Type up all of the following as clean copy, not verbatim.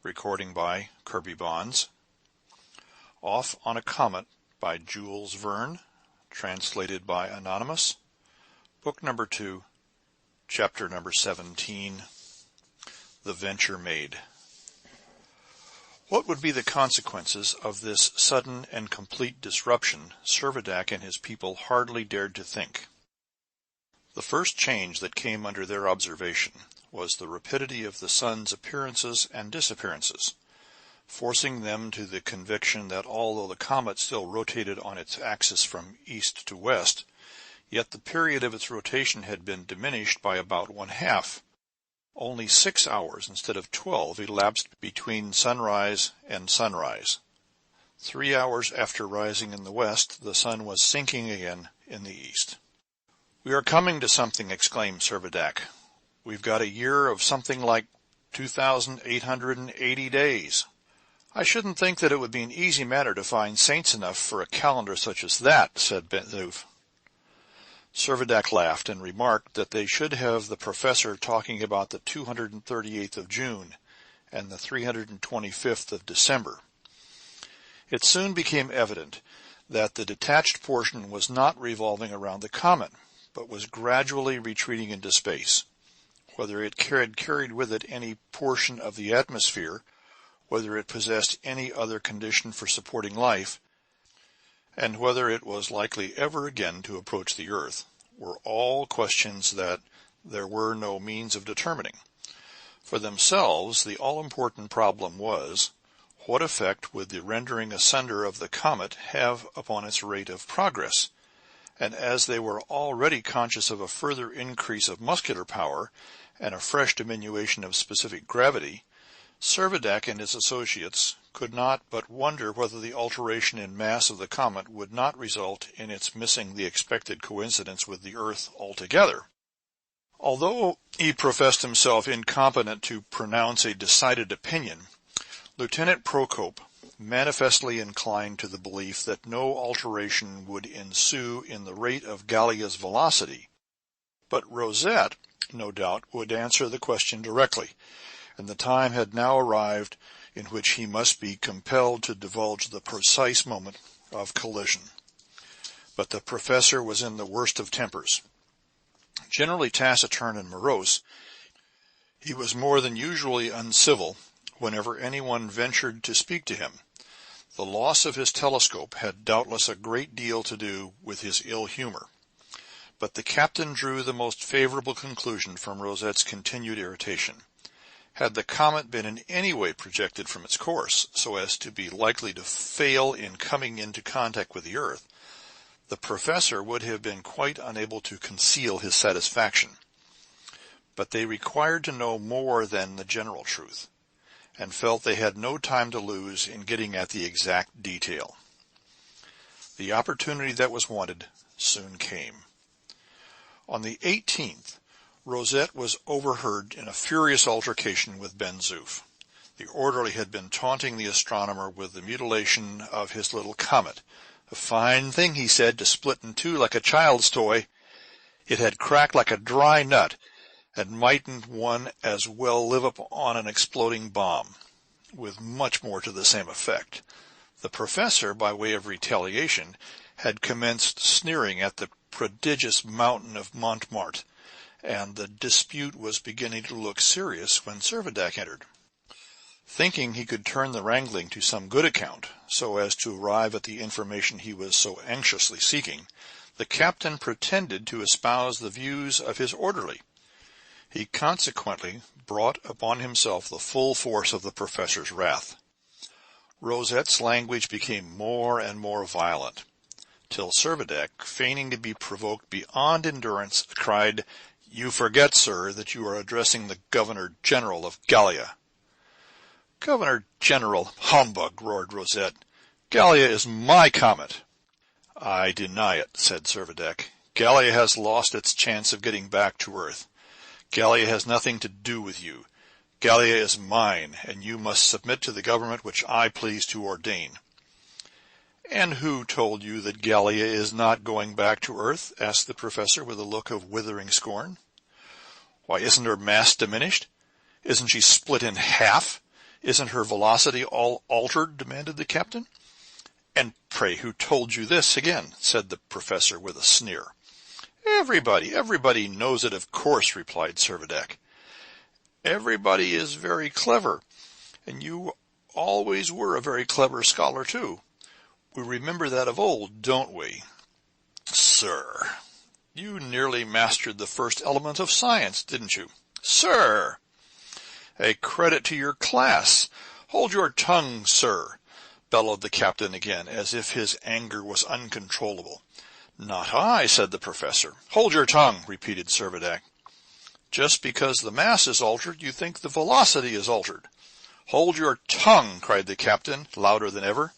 recording by Kirby Bonds. Off on a Comet by Jules Verne, translated by Anonymous. Book number 2, chapter number 17, The Venture Made. What would be the consequences of this sudden and complete disruption, Servadac and his people hardly dared to think. The first change that came under their observation was the rapidity of the sun's appearances and disappearances, forcing them to the conviction that although the comet still rotated on its axis from east to west, yet the period of its rotation had been diminished by about one-half. Only 6 hours instead of 12 elapsed between sunrise and sunrise. 3 hours after rising in the west, the sun was sinking again in the east. "We are coming to something," exclaimed Servadac. "We've got a year of something like 2,880 days. I shouldn't think that it would be an easy matter to find saints enough for a calendar such as that," said Ben Zoof. Servadac laughed and remarked that they should have the professor talking about the 238th of June and the 325th of December. It soon became evident that the detached portion was not revolving around the comet, but was gradually retreating into space. Whether it carried with it any portion of the atmosphere, whether it possessed any other condition for supporting life, and whether it was likely ever again to approach the earth, were all questions that there were no means of determining. For themselves, the all-important problem was, what effect would the rendering asunder of the comet have upon its rate of progress? And as they were already conscious of a further increase of muscular power and a fresh diminution of specific gravity, Servadac and his associates could not but wonder whether the alteration in mass of the comet would not result in its missing the expected coincidence with the earth altogether. Although he professed himself incompetent to pronounce a decided opinion, Lieutenant Procope manifestly inclined to the belief that no alteration would ensue in the rate of Gallia's velocity. But Rosette, no doubt, would answer the question directly, and the time had now arrived in which he must be compelled to divulge the precise moment of collision. But the professor was in the worst of tempers. Generally taciturn and morose, he was more than usually uncivil whenever anyone ventured to speak to him. The loss of his telescope had doubtless a great deal to do with his ill humor. But the captain drew the most favorable conclusion from Rosette's continued irritation. Had the comet been in any way projected from its course, so as to be likely to fail in coming into contact with the earth, the professor would have been quite unable to conceal his satisfaction. But they required to know more than the general truth, and felt they had no time to lose in getting at the exact detail. The opportunity that was wanted soon came. On the 18th, Rosette was overheard in a furious altercation with Ben Zoof. The orderly had been taunting the astronomer with the mutilation of his little comet. "A fine thing," he said, "to split in two like a child's toy. It had cracked like a dry nut, and mightn't one as well live up on an exploding bomb?" with much more to the same effect. The professor, by way of retaliation, had commenced sneering at the prodigious mountain of Montmartre, and the dispute was beginning to look serious when Servadac entered. Thinking he could turn the wrangling to some good account, so as to arrive at the information he was so anxiously seeking, the captain pretended to espouse the views of his orderly. He consequently brought upon himself the full force of the professor's wrath. Rosette's language became more and more violent, till Servadac, feigning to be provoked beyond endurance, cried, "You forget, sir, that you are addressing the Governor-General of Gallia." "Governor-General! Humbug!" roared Rosette. "Gallia is my comet." "I deny it," said Servadac. "Gallia has lost its chance of getting back to earth. Gallia has nothing to do with you. Gallia is mine, and you must submit to the government which I please to ordain." "And who told you that Gallia is not going back to earth?" asked the professor with a look of withering scorn. "Why, isn't her mass diminished? Isn't she split in half? Isn't her velocity all altered? Demanded the captain. And pray, who told you this again? Said the professor with a sneer. Everybody knows it, of course, replied Servadac. Everybody is very clever, and you always were a very clever scholar, too. We remember that of old, don't we? Sir, you nearly mastered the first element of science, didn't you? Sir! A credit to your class. Hold your tongue, sir, bellowed the captain again, as if his anger was uncontrollable. Not I, said the professor. Hold your tongue, repeated Servadac. Just because the mass is altered, you think the velocity is altered. Hold your tongue, cried the captain, louder than ever.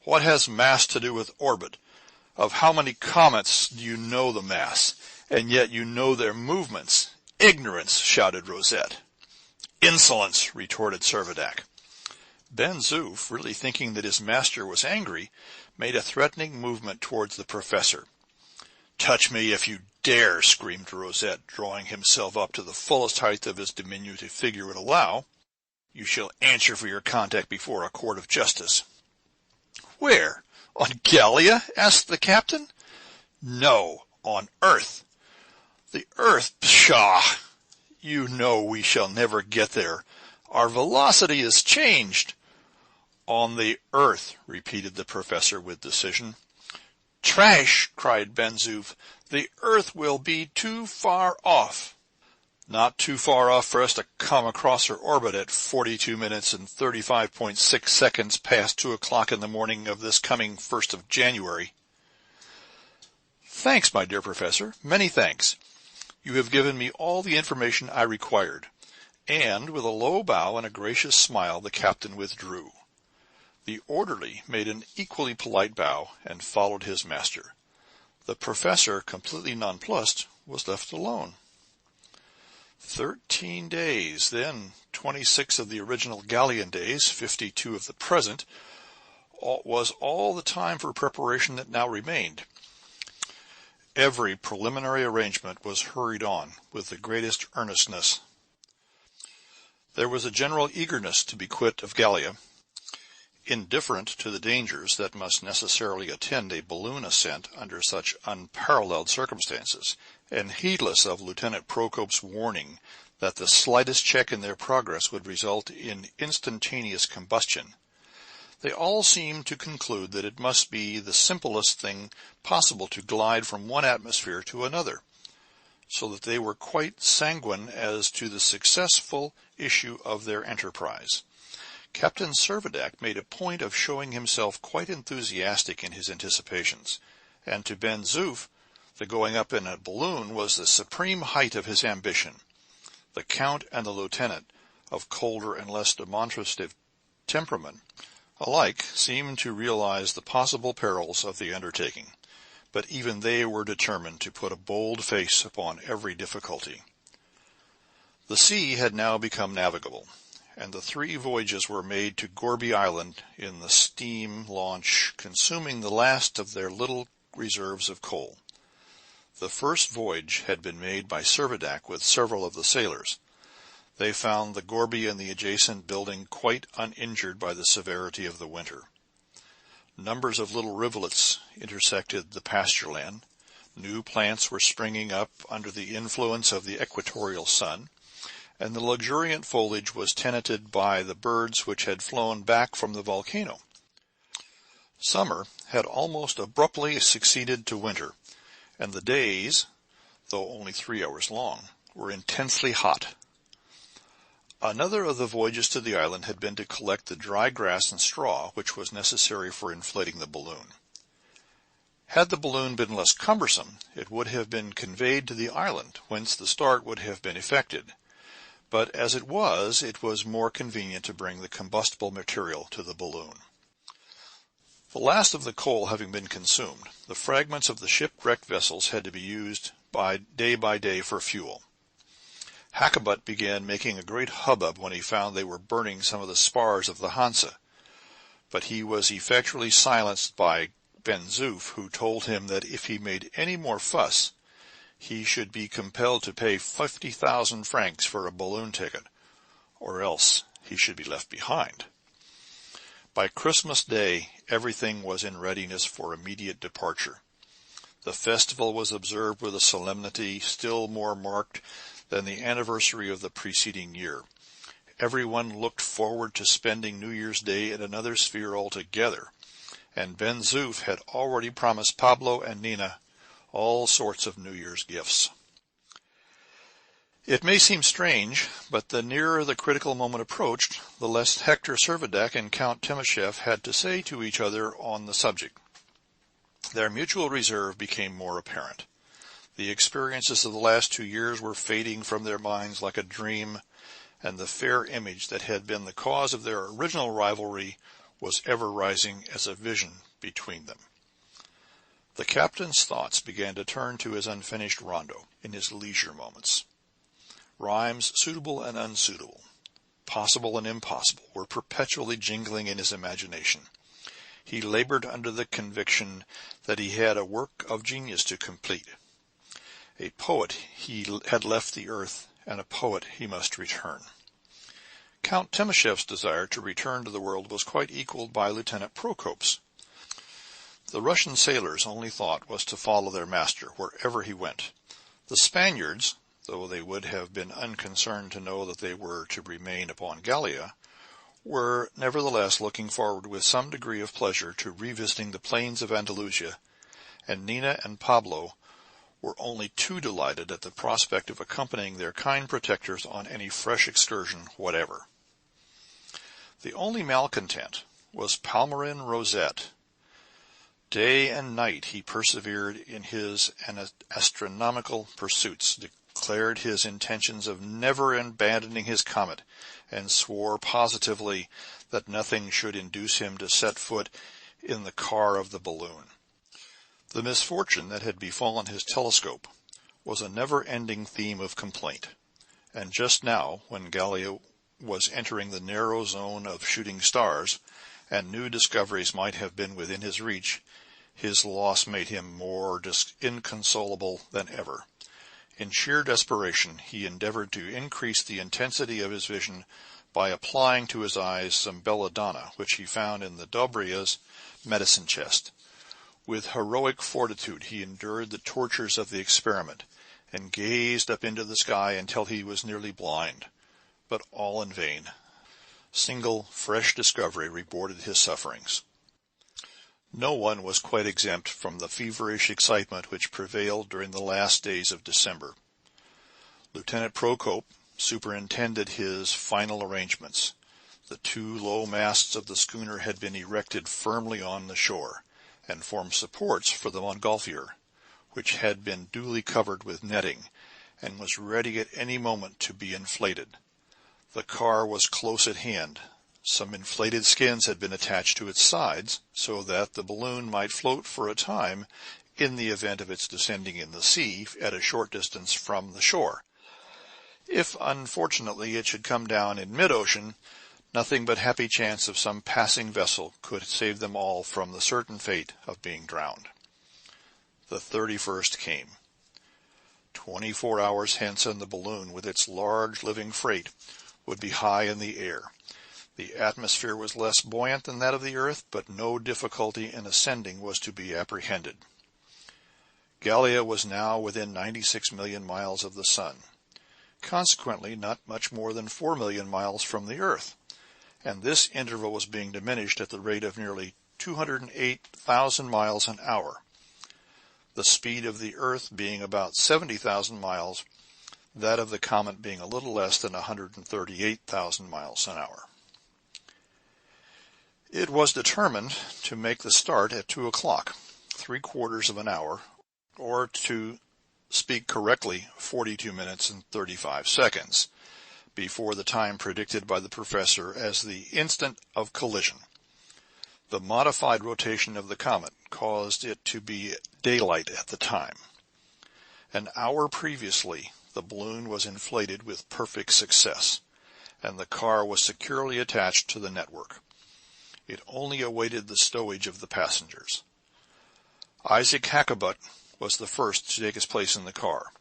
What has mass to do with orbit? Of how many comets do you know the mass, and yet you know their movements? Ignorance, shouted Rosette. Insolence, retorted Servadac. Ben Zoof, really thinking that his master was angry, made a threatening movement towards the professor. Touch me if you dare, screamed Rosette, drawing himself up to the fullest height of his diminutive figure would allow. You shall answer for your conduct before a court of justice. Where? On Gallia? Asked the captain. No, on Earth. The Earth? Pshaw! You know we shall never get there. Our velocity is changed. On the Earth, repeated the professor with decision. Trash! Cried Ben Zoof. The Earth will be too far off. Not too far off for us to come across her orbit at 42 minutes and 35.6 seconds past 2 o'clock in the morning of this coming 1st of January. Thanks, my dear professor. Many thanks. You have given me all the information I required. And with a low bow and a gracious smile, the captain withdrew. The orderly made an equally polite bow and followed his master. The professor, completely nonplussed, was left alone. 13 days, then 26 of the original Gallian days, 52 of the present, was all the time for preparation that now remained. Every preliminary arrangement was hurried on with the greatest earnestness. There was a general eagerness to be quit of Gallia, indifferent to the dangers that must necessarily attend a balloon ascent under such unparalleled circumstances, and heedless of Lieutenant Procope's warning that the slightest check in their progress would result in instantaneous combustion. They all seemed to conclude that it must be the simplest thing possible to glide from one atmosphere to another, so that they were quite sanguine as to the successful issue of their enterprise. Captain Servadac made a point of showing himself quite enthusiastic in his anticipations, and to Ben Zoof, the going up in a balloon was the supreme height of his ambition. The count and the lieutenant, of colder and less demonstrative temperament, alike seemed to realize the possible perils of the undertaking, but even they were determined to put a bold face upon every difficulty. The sea had now become navigable, and the 3 voyages were made to Gourbi Island in the steam launch, consuming the last of their little reserves of coal. The first voyage had been made by Servadac with several of the sailors. They found the gourbi and the adjacent building quite uninjured by the severity of the winter. Numbers of little rivulets intersected the pasture land. New plants were springing up under the influence of the equatorial sun, and the luxuriant foliage was tenanted by the birds which had flown back from the volcano. Summer had almost abruptly succeeded to winter, and the days, though only 3 hours long, were intensely hot. Another of the voyages to the island had been to collect the dry grass and straw which was necessary for inflating the balloon. Had the balloon been less cumbersome, it would have been conveyed to the island, whence the start would have been effected. But as it was more convenient to bring the combustible material to the balloon. The last of the coal having been consumed, the fragments of the shipwrecked vessels had to be used by day for fuel. Hakkabut began making a great hubbub when he found they were burning some of the spars of the Hansa, but he was effectually silenced by Ben Zoof, who told him that if he made any more fuss, he should be compelled to pay 50,000 francs for a balloon ticket, or else he should be left behind. By Christmas Day, everything was in readiness for immediate departure. The festival was observed with a solemnity still more marked than the anniversary of the preceding year. Everyone looked forward to spending New Year's Day in another sphere altogether, and Ben Zoof had already promised Pablo and Nina all sorts of New Year's gifts. It may seem strange, but the nearer the critical moment approached, the less Hector Servadac and Count Timascheff had to say to each other on the subject. Their mutual reserve became more apparent. The experiences of the last 2 years were fading from their minds like a dream, and the fair image that had been the cause of their original rivalry was ever rising as a vision between them. The captain's thoughts began to turn to his unfinished rondo in his leisure moments. Rhymes suitable and unsuitable, possible and impossible, were perpetually jingling in his imagination. He labored under the conviction that he had a work of genius to complete. A poet he had left the earth, and a poet he must return. Count Timasheff's desire to return to the world was quite equaled by Lieutenant Prokop's. The Russian sailors' only thought was to follow their master wherever he went. The Spaniards, though they would have been unconcerned to know that they were to remain upon Gallia, were nevertheless looking forward with some degree of pleasure to revisiting the plains of Andalusia, and Nina and Pablo were only too delighted at the prospect of accompanying their kind protectors on any fresh excursion whatever. The only malcontent was Palmyrin Rosette. Day and night he persevered in his astronomical pursuits, declared his intentions of never abandoning his comet, and swore positively that nothing should induce him to set foot in the car of the balloon. The misfortune that had befallen his telescope was a never-ending theme of complaint, and just now, when Gallia was entering the narrow zone of shooting stars, and new discoveries might have been within his reach, his loss made him more inconsolable than ever. In sheer desperation, he endeavored to increase the intensity of his vision by applying to his eyes some belladonna, which he found in the Dobria's medicine chest. With heroic fortitude he endured the tortures of the experiment, and gazed up into the sky until he was nearly blind. But all in vain. Single, fresh discovery rewarded his sufferings. No one was quite exempt from the feverish excitement which prevailed during the last days of December. Lieutenant Prokop superintended his final arrangements. The 2 low masts of the schooner had been erected firmly on the shore, and formed supports for the Montgolfier, which had been duly covered with netting, and was ready at any moment to be inflated. The car was close at hand. Some inflated skins had been attached to its sides, so that the balloon might float for a time in the event of its descending in the sea at a short distance from the shore. If, unfortunately, it should come down in mid-ocean, nothing but happy chance of some passing vessel could save them all from the certain fate of being drowned. The 31st came. 24 hours hence, and the balloon, with its large living freight, would be high in the air. The atmosphere was less buoyant than that of the earth, but no difficulty in ascending was to be apprehended. Gallia was now within 96 million miles of the sun, consequently not much more than 4 million miles from the earth, and this interval was being diminished at the rate of nearly 208,000 miles an hour, the speed of the earth being about 70,000 miles, that of the comet being a little less than 138,000 miles an hour. It was determined to make the start at 2 o'clock, 3/4 of an hour, or to speak correctly, 42 minutes and 35 seconds, before the time predicted by the professor as the instant of collision. The modified rotation of the comet caused it to be daylight at the time. An hour previously, the balloon was inflated with perfect success, and the car was securely attached to the network. It only awaited the stowage of the passengers. Isaac Hakkabut was the first to take his place in the car.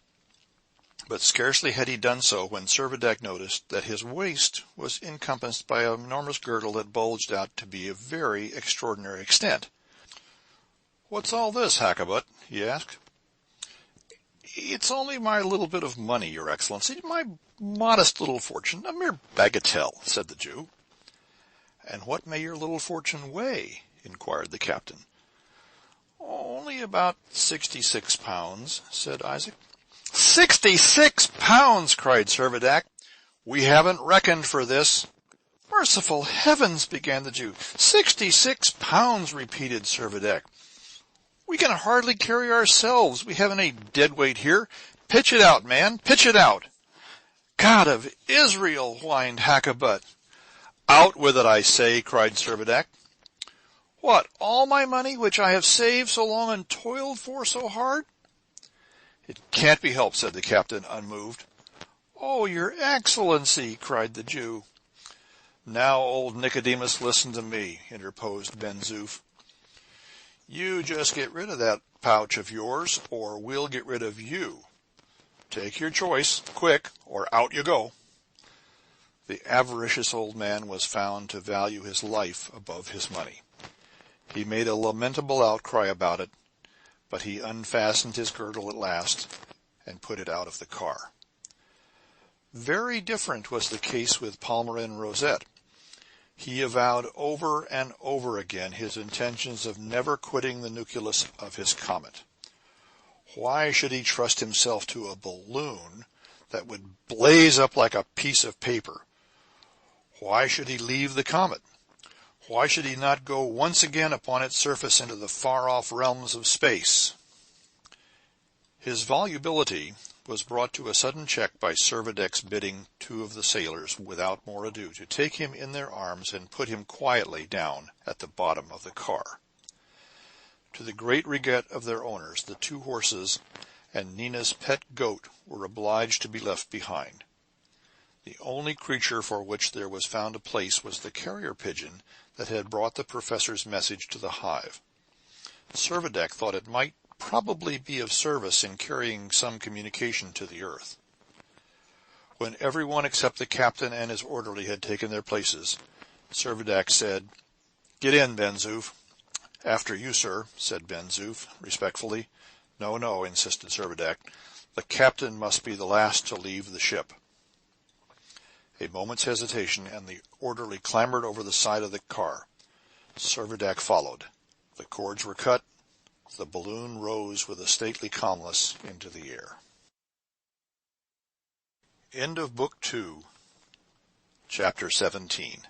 But scarcely had he done so when Servadac noticed that his waist was encompassed by an enormous girdle that bulged out to be of very extraordinary extent. "What's all this, Hakkabut?" he asked. "It's only my little bit of money, your Excellency, my modest little fortune, a mere bagatelle," said the Jew. "And what may your little fortune weigh?" inquired the captain. "Only about 66 pounds," said Isaac. 66 pounds! cried Servadac. "We haven't reckoned for this." "Merciful heavens!" began the Jew. 66 pounds! repeated Servadac. "We can hardly carry ourselves. We haven't any dead weight here. Pitch it out, man, pitch it out." "God of Israel!" whined Hakkabut. "Out with it, I say!" cried Servadac. "What, all my money, which I have saved so long and toiled for so hard?" "It can't be helped," said the captain, unmoved. "Oh, your Excellency!" cried the Jew. "Now, old Nicodemus, listen to me," interposed Ben Zoof. "You just get rid of that pouch of yours, or we'll get rid of you. Take your choice, quick, or out you go." The avaricious old man was found to value his life above his money. He made a lamentable outcry about it, but he unfastened his girdle at last, and put it out of the car. Very different was the case with Palmyrin Rosette. He avowed over and over again his intentions of never quitting the nucleus of his comet. Why should he trust himself to a balloon that would blaze up like a piece of paper? Why should he leave the comet? Why should he not go once again upon its surface into the far-off realms of space? His volubility was brought to a sudden check by Servadac's bidding two of the sailors, without more ado, to take him in their arms and put him quietly down at the bottom of the car. To the great regret of their owners, the two horses and Nina's pet goat were obliged to be left behind. The only creature for which there was found a place was the carrier pigeon that had brought the professor's message to the hive. Servadac thought it might probably be of service in carrying some communication to the earth. When everyone except the captain and his orderly had taken their places, Servadac said, "Get in, Ben Zoof." "After you, sir," said Ben Zoof, respectfully. "No, no," insisted Servadac. "The captain must be the last to leave the ship." A moment's hesitation, and the orderly clambered over the side of the car. Servadac followed. The cords were cut. The balloon rose with a stately calmness into the air. End of Book 2, Chapter 17.